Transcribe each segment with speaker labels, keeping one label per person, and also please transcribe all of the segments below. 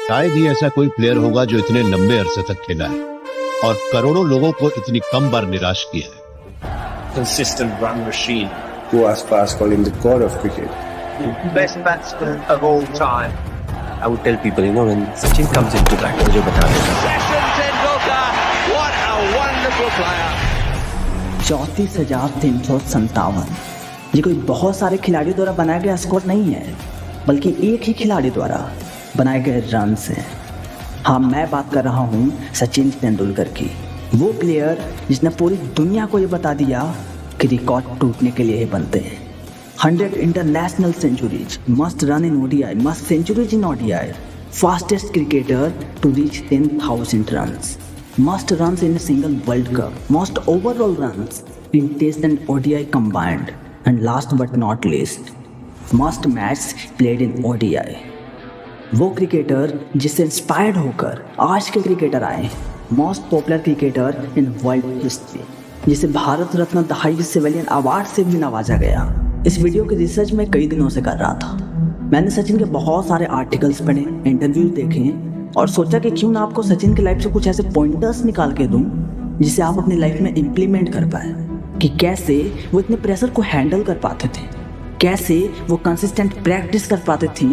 Speaker 1: शायद ही ऐसा कोई प्लेयर होगा जो इतने लंबे अरसे तक खेला है और करोड़ों लोगों को इतनी कम बार निराश किया है।
Speaker 2: Consistent run machine.
Speaker 3: Who Aspas call him the god of cricket.
Speaker 2: Best batsman of all time. I would tell people, when Sachin comes into bat, मुझे बता देना।
Speaker 4: Sachin Tendulkar, what a wonderful player.
Speaker 5: 34,357। ये कोई बहुत सारे खिलाड़ियों द्वारा बनाया गया स्कोर नहीं है, बल्कि एक ही खिलाड़ी द्वारा बनाए गए रन हैं। हाँ, मैं बात कर रहा हूँ सचिन तेंदुलकर की, वो प्लेयर जिसने पूरी दुनिया को ये बता दिया कि रिकॉर्ड टूटने के लिए ही बनते हैं। 100 international centuries, most run in ODI, most centuries in ODI, fastest cricketer to reach 10,000 runs, most runs in a single World Cup, most overall runs in Test and ODI combined, and last but not least, most matches played in ODI। वो cricketer जिससे inspired होकर आज के cricketer आए, most popular cricketer in world history, जिसे Bharat Ratna the highest civilian award से भी नवाजा गया। इस वीडियो की रिसर्च मैं कई दिनों से कर रहा था। मैंने सचिन के बहुत सारे आर्टिकल्स पढ़े, इंटरव्यूज देखे और सोचा कि क्यों ना आपको सचिन की लाइफ से कुछ ऐसे पॉइंटर्स निकाल के दूं जिसे आप अपनी लाइफ में इम्प्लीमेंट कर पाए, कि कैसे वो इतने प्रेशर को हैंडल कर पाते थे, कैसे वो कंसिस्टेंट प्रैक्टिस कर पाते थे,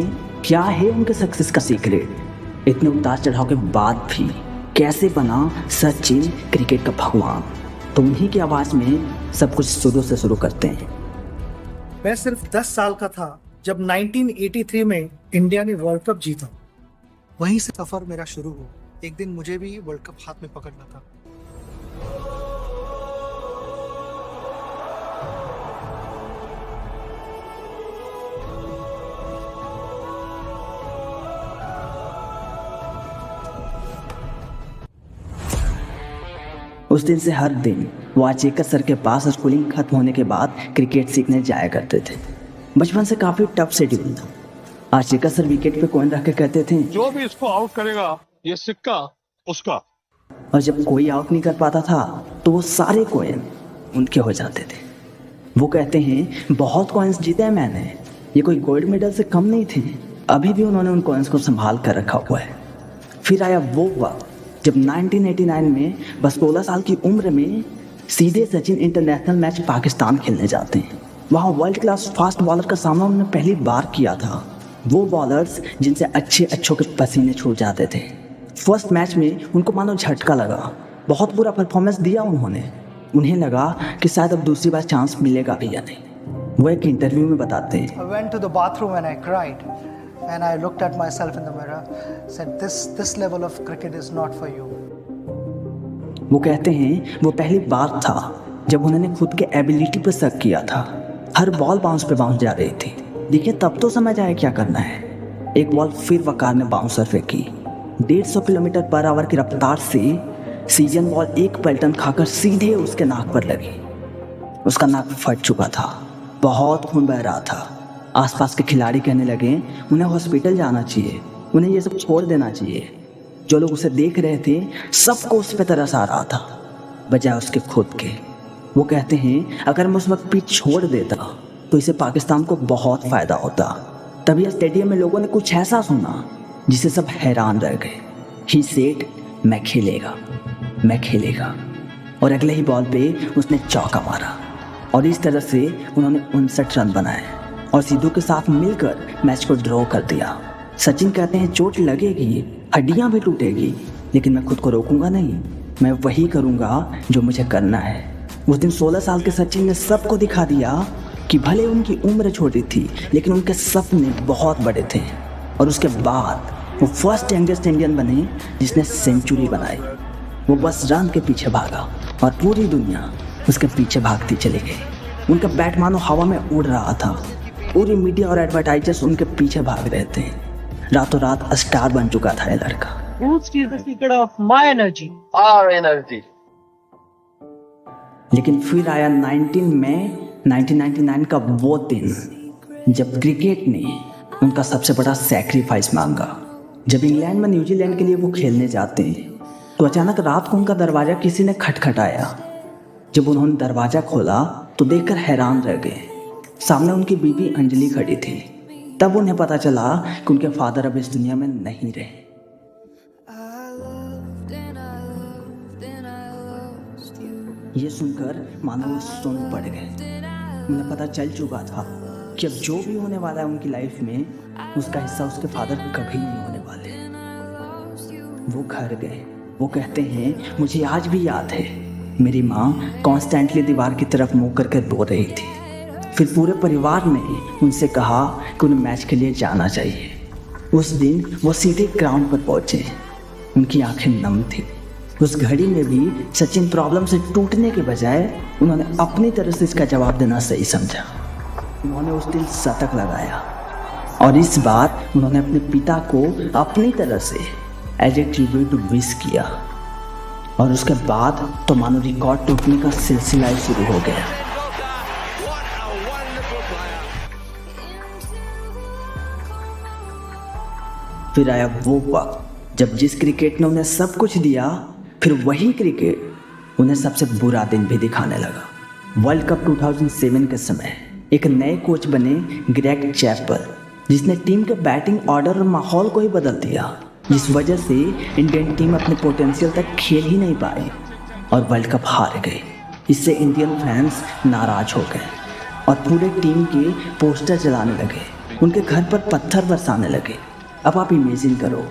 Speaker 5: क्या है उनके सक्सेस का सीक्रेट, इतने उतार चढ़ाव के बाद भी कैसे बना सचिन क्रिकेट का भगवान। तो उन्हीं की आवाज़ में सब कुछ शुरू से शुरू करते हैं।
Speaker 6: मैं सिर्फ 10 साल का था जब 1983 में इंडिया ने वर्ल्ड कप जीता। वहीं से सफर मेरा शुरू हुआ। एक दिन मुझे भी वर्ल्ड कप हाथ में पकड़ना था।
Speaker 5: उस दिन से हर दिन वो आचेकर सर के पास स्कूलिंग खत्म होने के बाद क्रिकेट सीखने जाया करते थे। बचपन से काफ़ी टफ शेड्यूल था। आचेकर सर विकेट पे कॉइन रख के कहते थे,
Speaker 7: जो भी इसको आउट करेगा ये सिक्का उसका।
Speaker 5: और जब कोई आउट नहीं कर पाता था तो वो सारे कॉइन उनके हो जाते थे। वो कहते हैं बहुत कॉइन्स जीते हैं मैंने, ये कोई गोल्ड मेडल से कम नहीं थे। अभी भी उन्होंने उन कॉइन्स को संभाल कर रखा हुआ है। फिर आया वो वक्त जब 1989 में बस 16 साल की उम्र में सीधे सचिन इंटरनेशनल मैच पाकिस्तान खेलने जाते हैं। वहाँ वर्ल्ड क्लास फास्ट बॉलर का सामना उन्होंने पहली बार किया था। वो बॉलर्स जिनसे अच्छों के पसीने छूट जाते थे। फर्स्ट मैच में उनको मानो झटका लगा, बहुत बुरा परफॉर्मेंस दिया उन्होंने। उन्हें लगा कि शायद अब दूसरी बार चांस मिलेगा भी या नहीं। वो एक इंटरव्यू में बताते हैं,
Speaker 6: I went to the bathroom and I cried and I looked at myself in the mirror, said this level of cricket is not for you।
Speaker 5: वो कहते हैं वो पहली बार था जब उन्होंने खुद के एबिलिटी पर शक किया था। हर बॉल बाउंस पे बाउंस जा रही थी। देखिए तब तो समझ आया क्या करना है। एक बॉल फिर वकार ने बाउंसर फेंकी। 150 किलोमीटर पर आवर की रफ्तार से सीजन बॉल एक पलटन खाकर सीधे उसके नाक पर लगी। उसका नाक फट चुका था, बहुत खून बह रहा था। आसपास के खिलाड़ी कहने लगे उन्हें हॉस्पिटल जाना चाहिए, उन्हें ये सब छोड़ देना चाहिए। जो लोग उसे देख रहे थे सबको उस पर तरस आ रहा था, बजाय उसके खुद के। वो कहते हैं अगर मैं उस वक्त पिच छोड़ देता तो इसे पाकिस्तान को बहुत फ़ायदा होता। तभी स्टेडियम में लोगों ने कुछ ऐसा सुना जिसे सब हैरान रह गए। ही सेड मैं खेलेगा। और अगले ही बॉल पे उसने चौका मारा और इस तरह से उन्होंने 59 रन बनाए और सिद्धू के साथ मिलकर मैच को ड्रॉ कर दिया। सचिन कहते हैं चोट लगेगी, हड्डियां भी टूटेगी, लेकिन मैं खुद को रोकूंगा नहीं। मैं वही करूंगा जो मुझे करना है। उस दिन 16 साल के सचिन ने सबको दिखा दिया कि भले उनकी उम्र छोटी थी लेकिन उनके सपने बहुत बड़े थे। और उसके बाद वो फर्स्ट यंगेस्ट इंडियन बने जिसने सेंचुरी बनाई। वो बस रन के पीछे भागा और पूरी दुनिया उसके पीछे भागती चली गई। उनका बैट मानो हवा में उड़ रहा था। पूरी मीडिया और एडवर्टाइजर्स उनके पीछे भाग रहे थे। रातों रात स्टार बन चुका था ये लड़का।
Speaker 8: Who steals the secret of my energy?
Speaker 2: Our energy.
Speaker 5: लेकिन फिर आया 19 मई 1999 का वो दिन जब क्रिकेट ने उनका सबसे बड़ा सैक्रिफाइस मांगा। जब इंग्लैंड में न्यूजीलैंड के लिए वो खेलने जाते हैं तो अचानक रात को उनका दरवाज़ा किसी ने खटखटाया। जब उन्होंने दरवाज़ा खोला तो देखकर हैरान रह गए। सामने उनकी बीवी अंजलि खड़ी थी। तब उन्हें पता चला कि उनके फादर अब इस दुनिया में नहीं रहे। ये सुनकर मानो वो सुन पड़ गए। उन्हें पता चल चुका था कि अब जो भी होने वाला है उनकी लाइफ में उसका हिस्सा उसके फादर कभी नहीं होने वाले। वो घर गए। वो कहते हैं मुझे आज भी याद है मेरी माँ कॉन्स्टेंटली दीवार की तरफ मुँह करके रो रही थी। फिर पूरे परिवार ने उनसे कहा कि उन्हें मैच के लिए जाना चाहिए। उस दिन वो सीधे ग्राउंड पर पहुंचे। उनकी आंखें नम थी। उस घड़ी में भी सचिन प्रॉब्लम से टूटने के बजाय उन्होंने अपनी तरह से इसका जवाब देना सही समझा। उन्होंने उस दिन शतक लगाया और इस बार उन्होंने अपने पिता को अपनी तरह से एज ए ट्रिब्यूट विश किया। और उसके बाद तो मानो रिकॉर्ड टूटने का सिलसिला ही शुरू हो गया। फिर आया वो वक्त जब जिस क्रिकेट ने उन्हें सब कुछ दिया, फिर वही क्रिकेट उन्हें सबसे बुरा दिन भी दिखाने लगा। वर्ल्ड कप 2007 के समय एक नए कोच बने ग्रेग चैपल, जिसने टीम के बैटिंग ऑर्डर और माहौल को ही बदल दिया, जिस वजह से इंडियन टीम अपने पोटेंशियल तक खेल ही नहीं पाई और वर्ल्ड कप हार गए। इससे इंडियन फैंस नाराज हो गए और पूरे टीम के पोस्टर जलाने लगे, उनके घर पर पत्थर बरसाने लगे। अब आप इमेजिन करो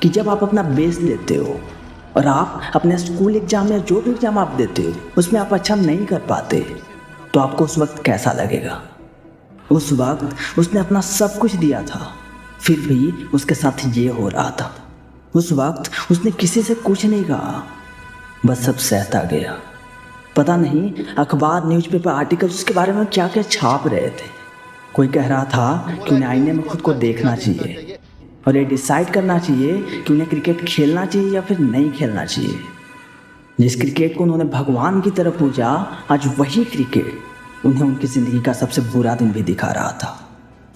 Speaker 5: कि जब आप अपना बेस्ट देते हो और आप अपने स्कूल एग्जाम या जो भी एग्जाम आप देते हो उसमें आप अच्छा नहीं कर पाते, तो आपको उस वक्त कैसा लगेगा। उस वक्त उसने अपना सब कुछ दिया था, फिर भी उसके साथ ये हो रहा था। उस वक्त उसने किसी से कुछ नहीं कहा, बस सब सहता गया। पता नहीं अखबार न्यूज़पेपर आर्टिकल्स उसके बारे में क्या क्या छाप रहे थे। कोई कह रहा था कि उन्हें आईने में खुद को देखना चाहिए और ये डिसाइड करना चाहिए कि उन्हें क्रिकेट खेलना चाहिए या फिर नहीं खेलना चाहिए। जिस क्रिकेट को उन्होंने भगवान की तरफ पूजा, आज वही क्रिकेट उन्हें उनकी ज़िंदगी का सबसे बुरा दिन भी दिखा रहा था।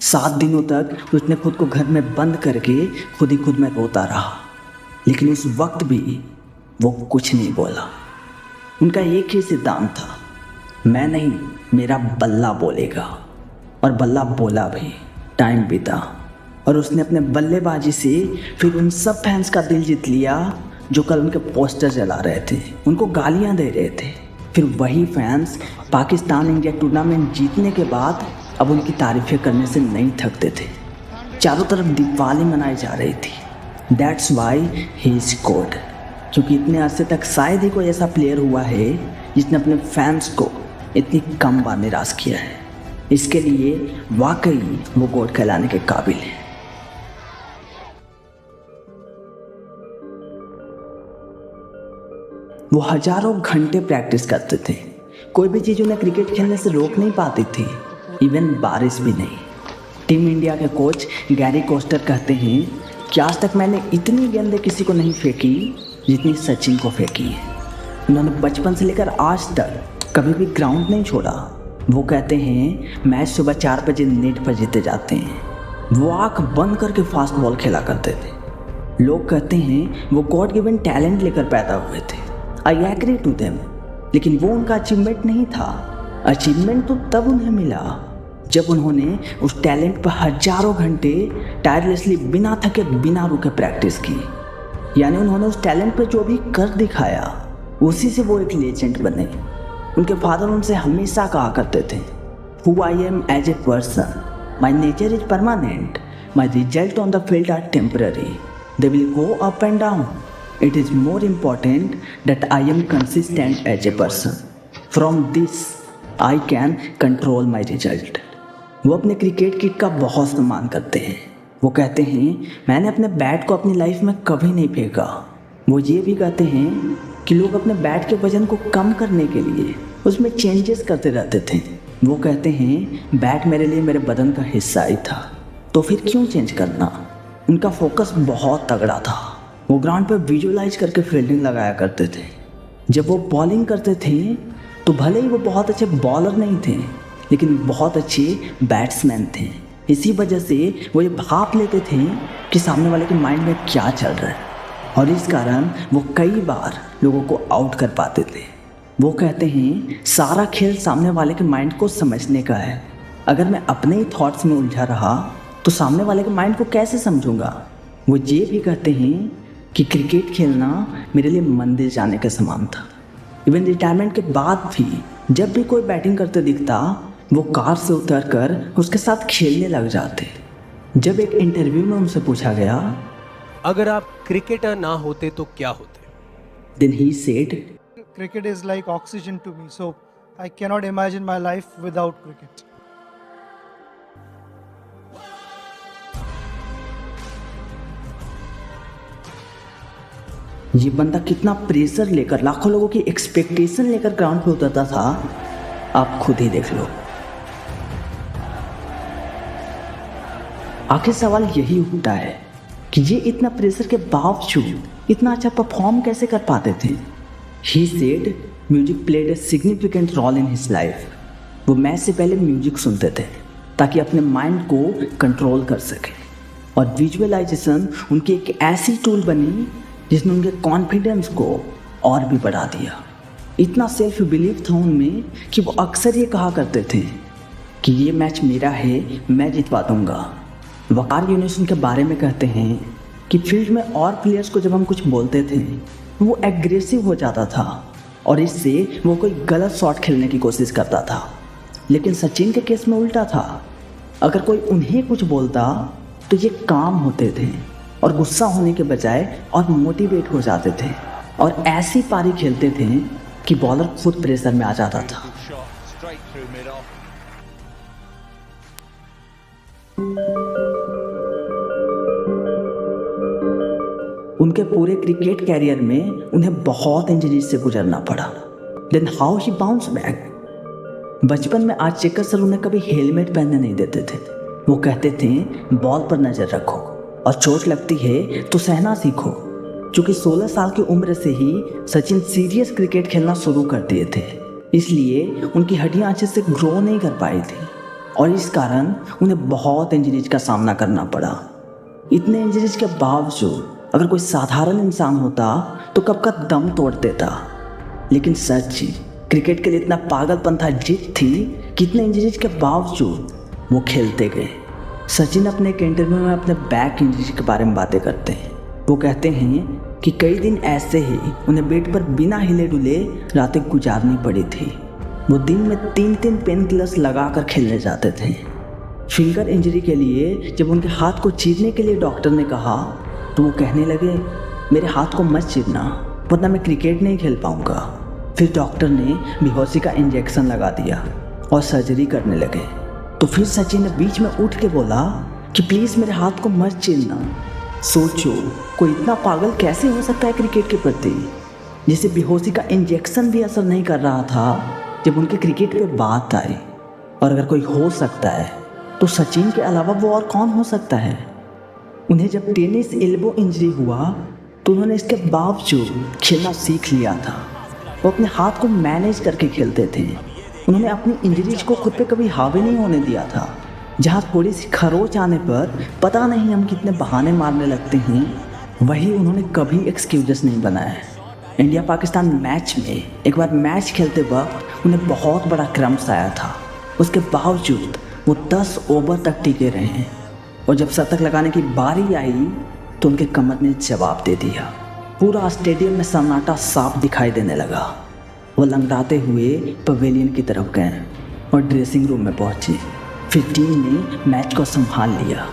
Speaker 5: 7 दिनों तक उसने खुद को घर में बंद करके खुद ही खुद में रोता रहा, लेकिन उस वक्त भी वो कुछ नहीं बोला। उनका एक ही सिद्धांत था, मैं नहीं, मेरा बल्ला बोलेगा। और बल्ला बोला भी। टाइम बीता और उसने अपने बल्लेबाजी से फिर उन सब फैंस का दिल जीत लिया जो कल उनके पोस्टर जला रहे थे, उनको गालियां दे रहे थे। फिर वही फैंस पाकिस्तान इंडिया टूर्नामेंट जीतने के बाद अब उनकी तारीफ़ें करने से नहीं थकते थे। चारों तरफ दिवाली मनाई जा रही थी। दैट्स वाई ही स्कोर्ड, क्योंकि इतने अरसे तक शायद ही कोई ऐसा प्लेयर हुआ है जिसने अपने फैंस को इतनी कम बार निराश किया है। इसके लिए वाकई वो गोट कहलाने के काबिल है। वो हजारों घंटे प्रैक्टिस करते थे। कोई भी चीज़ उन्हें क्रिकेट खेलने से रोक नहीं पाती थी, इवन बारिश भी नहीं। टीम इंडिया के कोच गैरी कोस्टर कहते हैं कि आज तक मैंने इतनी गेंदें किसी को नहीं फेंकी जितनी सचिन को फेंकी है। उन्होंने बचपन से लेकर आज तक कभी भी ग्राउंड नहीं छोड़ा। वो कहते हैं मैच सुबह 4 बजे नेट पर जीते जाते हैं। वो आँख बंद करके फास्ट बॉल खेला करते थे। लोग कहते हैं वो गॉड गिवन टैलेंट लेकर पैदा हुए थे। आई एग्री टू देम, लेकिन वो उनका अचीवमेंट नहीं था। अचीवमेंट तो तब उन्हें मिला जब उन्होंने उस टैलेंट पर हजारों घंटे टायरलेसली बिना थके बिना रुके प्रैक्टिस की। यानी उन्होंने उस टैलेंट पर जो भी कर दिखाया उसी से वो एक लेजेंड बने। उनके फादर उनसे हमेशा कहा करते थे, who I am as a person, my nature is permanent, my result on the field are temporary, they will go up and down, it is more important that I am consistent as a person, from this I can control my result. वो अपने cricket kit का बहुत सम्मान करते हैं। वो कहते हैं मैंने अपने बैट को अपनी लाइफ में कभी नहीं फेंका। वो ये भी कहते हैं कि लोग अपने बैट के वजन को कम करने के लिए उसमें चेंजेस करते रहते थे। वो कहते हैं बैट मेरे लिए मेरे बदन का हिस्सा ही था, तो फिर क्यों चेंज करना। उनका फोकस बहुत तगड़ा था। वो ग्राउंड पर विजुअलाइज करके फील्डिंग लगाया करते थे। जब वो बॉलिंग करते थे तो भले ही वो बहुत अच्छे बॉलर नहीं थे, लेकिन बहुत अच्छे बैट्समैन थे। इसी वजह से वो ये भाप लेते थे कि सामने वाले के माइंड में क्या चल रहा है, और इस कारण वो कई बार लोगों को आउट कर पाते थे। वो कहते हैं सारा खेल सामने वाले के माइंड को समझने का है। अगर मैं अपने ही थॉट्स में उलझा रहा तो सामने वाले के माइंड को कैसे समझूंगा। वो ये भी कहते हैं कि क्रिकेट खेलना मेरे लिए मंदिर जाने के समान था। इवन रिटायरमेंट के बाद भी जब भी कोई बैटिंग करते दिखता वो कार से उतरकर उसके साथ खेलने लग जाते। जब एक इंटरव्यू में उनसे पूछा गया,
Speaker 9: अगर आप क्रिकेटर ना होते तो क्या होते?
Speaker 5: Then he said,
Speaker 6: Cricket is like oxygen to me, so I cannot imagine my life without cricket.
Speaker 5: ये बंदा कितना प्रेशर लेकर, लाखों लोगों की एक्सपेक्टेशन लेकर ग्राउंड पे उतरता था, आप खुद ही देख लो। आखिर सवाल यही उठता है कि ये इतना प्रेशर के बावजूद इतना अच्छा परफॉर्म कैसे कर पाते थे। He said music played a significant role in his life. वो मैच से पहले म्यूजिक सुनते थे ताकि अपने माइंड को कंट्रोल कर सके, और विजुअलाइजेशन उनकी एक ऐसी टूल बनी जिसने उनके कॉन्फिडेंस को और भी बढ़ा दिया। इतना सेल्फ बिलीव था उनमें कि वो अक्सर ये कहा करते थे कि ये मैच मेरा है, मैं जितवा दूंगा। वकार यूनिस उनके बारे में कहते हैं कि फील्ड में और प्लेयर्स को जब हम कुछ बोलते थे वो एग्रेसिव हो जाता था और इससे वो कोई गलत शॉट खेलने की कोशिश करता था। लेकिन सचिन के केस में उल्टा था, अगर कोई उन्हें कुछ बोलता तो ये काम होते थे और गुस्सा होने के बजाय और मोटिवेट हो जाते थे और ऐसी पारी खेलते थे कि बॉलर खुद प्रेशर में आ जाता था। उनके पूरे क्रिकेट कैरियर में उन्हें बहुत इंजरीज से गुजरना पड़ा। Then how he bounce back. बचपन में आज चेकर सर उन्हें कभी हेलमेट पहनने नहीं देते थे। वो कहते थे बॉल पर नज़र रखो और चोट लगती है तो सहना सीखो। क्योंकि 16 साल की उम्र से ही सचिन सीरियस क्रिकेट खेलना शुरू कर दिए थे, इसलिए उनकी हड्डियाँ अच्छे से ग्रो नहीं कर पाई थी और इस कारण उन्हें बहुत इंजरीज का सामना करना पड़ा। इतने इंजरीज के बावजूद अगर कोई साधारण इंसान होता तो कब का दम तोड़ देता, लेकिन सचिन क्रिकेट के लिए इतना पागलपन था, जिद थी, कितने इंजरीज के बावजूद वो खेलते गए। सचिन अपने एक इंटरव्यू में अपने बैक इंजरी के बारे में बातें करते हैं। वो कहते हैं कि कई दिन ऐसे ही उन्हें बेड पर बिना हिले डुले रातें गुजारनी पड़ी थी। वो दिन में 3-3 पेन किलर्स लगा कर खेलने जाते थे। फिंगर इंजरी के लिए जब उनके हाथ को चीरने के लिए डॉक्टर ने कहा तो वो कहने लगे, मेरे हाथ को मत चीरना वरना मैं क्रिकेट नहीं खेल पाऊँगा। फिर डॉक्टर ने बेहोशी का इंजेक्शन लगा दिया और सर्जरी करने लगे। तो फिर सचिन ने बीच में उठ के बोला कि प्लीज़ मेरे हाथ को मत चीरना। सोचो कोई इतना पागल कैसे हो सकता है क्रिकेट के प्रति, जिसे बेहोशी का इंजेक्शन भी असर नहीं कर रहा था जब उनके क्रिकेट पे बात आई। और अगर कोई हो सकता है तो सचिन के अलावा वो और कौन हो सकता है। उन्हें जब टेनिस एल्बो इंजरी हुआ तो उन्होंने इसके बावजूद खेलना सीख लिया था। वो अपने हाथ को मैनेज करके खेलते थे। उन्होंने अपनी इंजरीज को खुद पे कभी हावी नहीं होने दिया था। जहाँ थोड़ी सी खरोच आने पर पता नहीं हम कितने बहाने मारने लगते हैं, वही उन्होंने कभी एक्सक्यूजेस नहीं बनाया। इंडिया पाकिस्तान मैच में एक बार मैच खेलते वक्त उन्हें बहुत बड़ा क्रम्स आया था। उसके बावजूद वो 10 ओवर तक टिके रहे हैं और जब शतक लगाने की बारी आई तो उनके कमर ने जवाब दे दिया। पूरा स्टेडियम में सन्नाटा साफ दिखाई देने लगा। वो लंगड़ाते हुए पवेलियन की तरफ गए और ड्रेसिंग रूम में पहुंचे। फिर टीम ने मैच को संभाल लिया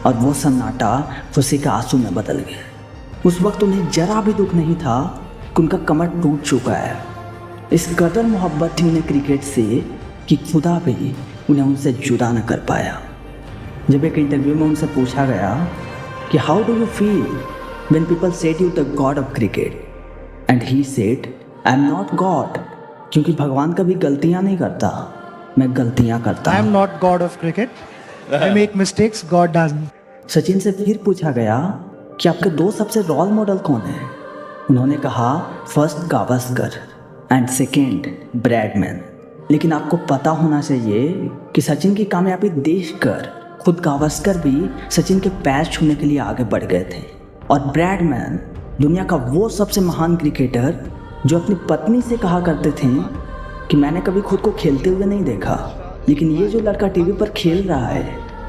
Speaker 5: और वो सन्नाटा खुशी के आंसू में बदल गया। उस वक्त उन्हें जरा भी दुख नहीं था कि उनका कमर टूट चुका है। इस कदर मोहब्बत थी उन्हें क्रिकेट से कि खुदा भी उन्हें उनसे जुदा न कर पाया। जब एक इंटरव्यू में उनसे पूछा गया कि how do you feel when people said you the God of cricket, and he said I am not God, क्योंकि भगवान कभी गलतियां नहीं करता, मैं गलतियां करता
Speaker 6: I
Speaker 5: हूं।
Speaker 6: am not God of cricket. I make mistakes. God doesn't.
Speaker 5: Sachin से फिर पूछा गया कि आपके 2 सबसे रोल मॉडल कौन हैं। उन्होंने कहा first Gavaskar and second Bradman. लेकिन आपको पता होना चाहिए कि सचिन की कामयाबी देखकर खुद गावस्कर भी सचिन के पैर छूने के लिए आगे बढ़ गए थे। और ब्रैडमैन दुनिया का वो सबसे महान क्रिकेटर जो अपनी पत्नी से कहा करते थे कि मैंने कभी खुद को खेलते हुए नहीं देखा, लेकिन ये जो लड़का टीवी पर खेल रहा है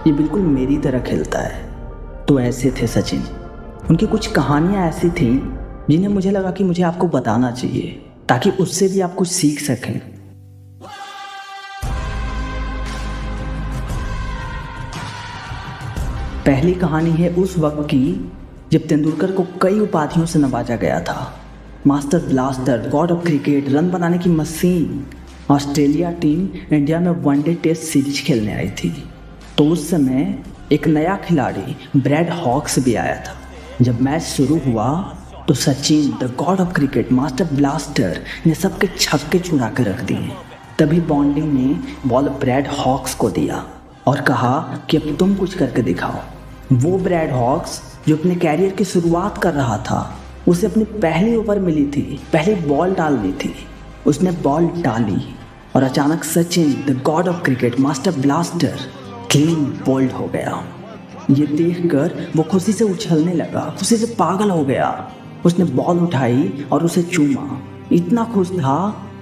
Speaker 5: ये बिल्कुल मेरी तरह खेलता है। तो ऐसे थे सचिन। उनकी कुछ कहानियाँ ऐसी थीं जिन्हें मुझे लगा कि मुझे आपको बताना चाहिए ताकि उससे भी आप कुछ सीख सकें। पहली कहानी है उस वक्त की जब तेंदुलकर को कई उपाधियों से नवाजा गया था। Master blaster, God of cricket, run बनाने की मशीन। ऑस्ट्रेलिया टीम इंडिया में वनडे टेस्ट सीरीज खेलने आई थी, तो उस समय एक नया खिलाड़ी ब्रैड हॉक्स भी आया था। जब मैच शुरू हुआ तो Sachin, the God of cricket, master blaster ने सबके छक्के छुड़ा के रख दिए। तभी बॉन्डिंग ने बॉल ब्रैड हॉक्स को दिया और कहा कि अब तुम कुछ करके दिखाओ। वो ब्रैड हॉक्स जो अपने कैरियर की शुरुआत कर रहा था, उसे अपनी पहली ओवर मिली थी, पहली बॉल डालनी थी। उसने बॉल डाली और अचानक Sachin, the God of cricket, master blaster clean bowled हो गया। ये देखकर वो खुशी से उछलने लगा, खुशी से पागल हो गया। उसने बॉल उठाई और उसे चूमा। इतना खुश था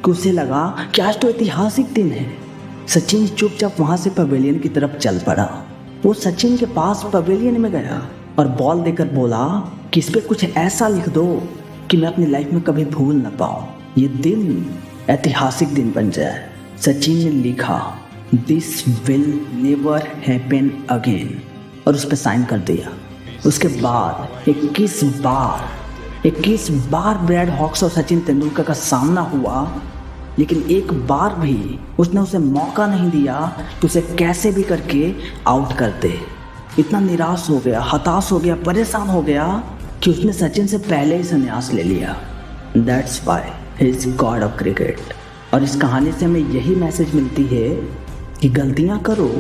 Speaker 5: कि उसे लगा कि आज तो ऐतिहासिक दिन है। सचिन चुपचाप वहाँ से पवेलियन की तरफ चल पड़ा। वो सचिन के पास पवेलियन में गया और बॉल देकर बोला कि इस पे कुछ ऐसा लिख दो कि मैं अपनी लाइफ में कभी भूल ना पाऊँ, ये दिन ऐतिहासिक दिन बन जाए। सचिन ने लिखा, this will never happen again, और उस पर साइन कर दिया। उसके बाद 21 बार ब्रैड हॉक्स और सचिन तेंदुलकर का सामना हुआ, लेकिन एक बार भी उसने उसे मौका नहीं दिया कि उसे कैसे भी करके आउट कर दे। इतना निराश हो गया, हताश हो गया, परेशान हो गया कि उसने सचिन से पहले ही संन्यास ले लिया। That's why he is God of cricket. और इस कहानी से हमें यही मैसेज मिलती है कि गलतियाँ करो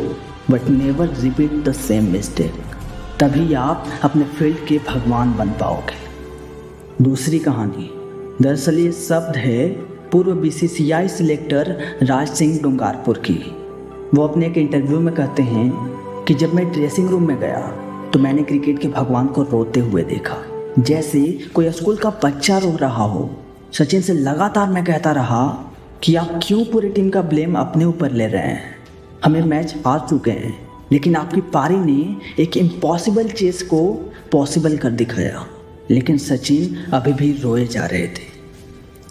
Speaker 5: but never repeat the same mistake, तभी आप अपने फील्ड के भगवान बन पाओगे। दूसरी कहानी, दरअसल ये शब्द है पूर्व बीसीसीआई सिलेक्टर राज सिंह डुंगारपुर की। वो अपने एक इंटरव्यू में कहते हैं कि जब मैं ड्रेसिंग रूम में गया तो मैंने क्रिकेट के भगवान को रोते हुए देखा, जैसे कोई स्कूल का बच्चा रो रहा हो। सचिन से लगातार मैं कहता रहा कि आप क्यों पूरी टीम का ब्लेम अपने ऊपर ले रहे हैं, हमें मैच हार चुके हैं, लेकिन आपकी पारी ने एक इम्पॉसिबल चीज़ को पॉसिबल कर दिखाया। लेकिन सचिन अभी भी रोए जा रहे थे।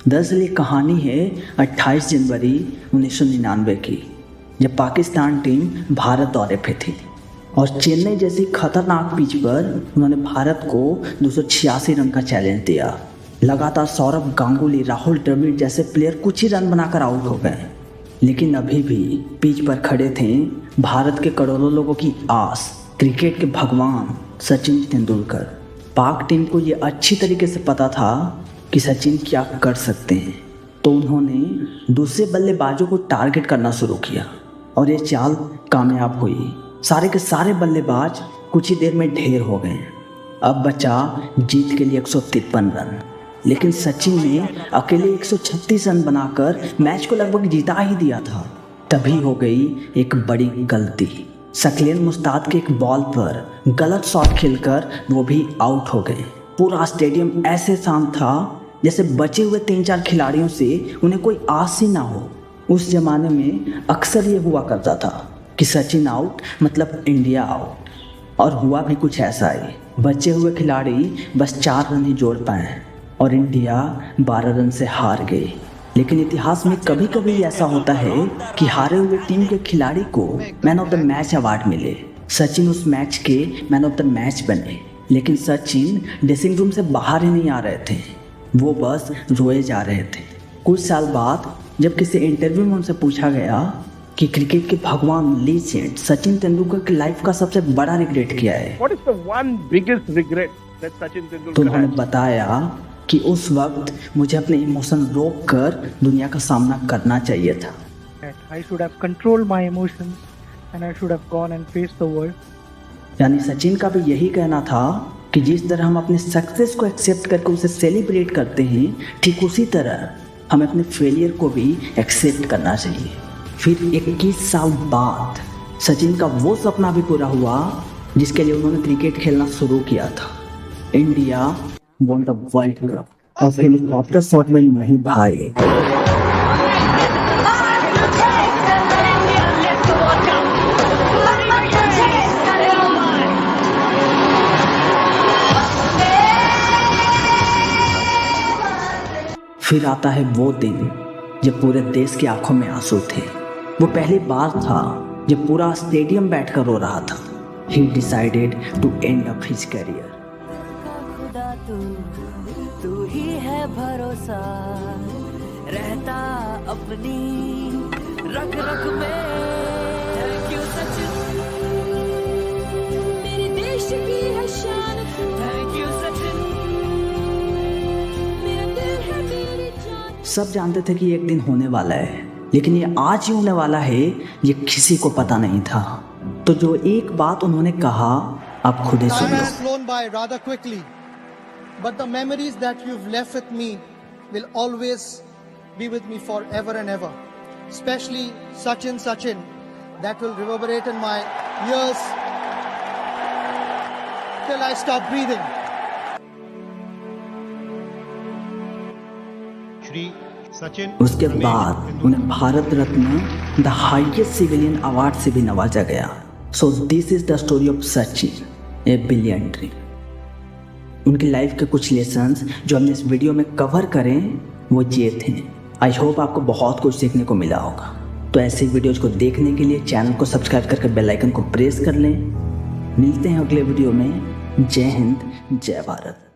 Speaker 5: दरअसल ये कहानी है 28 जनवरी 1999 की, जब पाकिस्तान टीम भारत दौरे पे थी और चेन्नई जैसी खतरनाक पिच पर उन्होंने भारत को 286 रन का चैलेंज दिया। लगातार सौरभ गांगुली, राहुल द्रविड़ जैसे प्लेयर कुछ ही रन बनाकर आउट हो गए, लेकिन अभी भी पिच पर खड़े थे भारत के करोड़ों लोगों की आस, क्रिकेट के भगवान सचिन तेंदुलकर। पाक टीम को ये अच्छी तरीके से पता था कि सचिन क्या कर सकते हैं, तो उन्होंने दूसरे बल्लेबाजों को टारगेट करना शुरू किया और ये चाल कामयाब हुई। सारे के सारे बल्लेबाज कुछ ही देर में ढेर हो गए। अब बचा जीत के लिए 153 रन, लेकिन सचिन ने अकेले 136 रन बनाकर मैच को लगभग जिता ही दिया था। तभी हो गई एक बड़ी गलती। शकील मुश्ताक के एक बॉल पर गलत शॉट खेलकर वो भी आउट हो गए। पूरा स्टेडियम ऐसे शांत था जैसे बचे हुए 3-4 खिलाड़ियों से उन्हें कोई आस ही ना हो। उस जमाने में अक्सर ये हुआ करता था कि सचिन आउट मतलब इंडिया आउट, और हुआ भी कुछ ऐसा ही। बचे हुए खिलाड़ी बस 4 रन ही जोड़ पाए और इंडिया 12 रन से हार गई। लेकिन इतिहास में कभी कभी ऐसा होता है कि हारे हुए टीम के खिलाड़ी को man of the match award मिले। सचिन उस मैच के मैन ऑफ द मैच बने, लेकिन सचिन ड्रेसिंग रूम से बाहर ही नहीं आ रहे थे, वो बस रोए जा रहे थे। कुछ साल बाद जब किसी इंटरव्यू में उनसे पूछा गया कि क्रिकेट के भगवान लीजेंड सचिन तेंदुलकर की लाइफ का सबसे बड़ा रिग्रेट क्या है,
Speaker 7: What is the one biggest regret that Sachin
Speaker 5: तो
Speaker 7: Tendulkar
Speaker 5: उन्होंने
Speaker 7: has?
Speaker 5: बताया कि उस वक्त मुझे अपने इमोशन रोक कर दुनिया का सामना करना चाहिए था।
Speaker 8: I should have controlled my emotions and I should have gone and faced the world.
Speaker 5: यानी सचिन का भी यही कहना था कि जिस तरह हम अपने सक्सेस को एक्सेप्ट करके उसे सेलिब्रेट करते हैं, ठीक उसी तरह हमें अपने फेलियर को भी एक्सेप्ट करना चाहिए। फिर 21 साल बाद सचिन का वो सपना भी पूरा हुआ जिसके लिए उन्होंने क्रिकेट खेलना शुरू किया था। India won the world cup और हेलीकॉप्टर शॉट में नहीं भाई। फिर आता है वो दिन जब पूरे देश की आंखों में आंसू थे। वो पहली बार था जब पूरा स्टेडियम बैठकर रो रहा था। He decided to end up his career.
Speaker 10: खुदा तू ही है भरोसा, रहता अपनी रख रख में। Thank you सचिन, मेरे देश की है शान। Thank you सचिन, मेरा दिल है मेरी जान।
Speaker 5: सब जानते थे कि एक दिन होने वाला है, लेकिन ये आज ही होने वाला है ये किसी को पता नहीं था। तो जो एक बात उन्होंने कहा आप खुद ही सुन
Speaker 6: Time
Speaker 5: low.
Speaker 6: has flown by rather quickly, but the memories that you've left with me will always be with me forever and ever. Especially Sachin, that will reverberate in my ears till I stop breathing.
Speaker 1: Shri Sachin
Speaker 5: उसके बाद उन्हें Bharat Ratna the highest civilian award से भी नवाजा गया। So this is the story of Sachin, A billion dream. उनकी life के कुछ लेसन्स जो हमने इस वीडियो में कवर करें वो ये थे। आई होप आपको बहुत कुछ सीखने को मिला होगा। तो ऐसे वीडियोज को देखने के लिए चैनल को सब्सक्राइब करके बेल आइकन को प्रेस कर लें। मिलते हैं अगले वीडियो में। जय हिंद, जय भारत।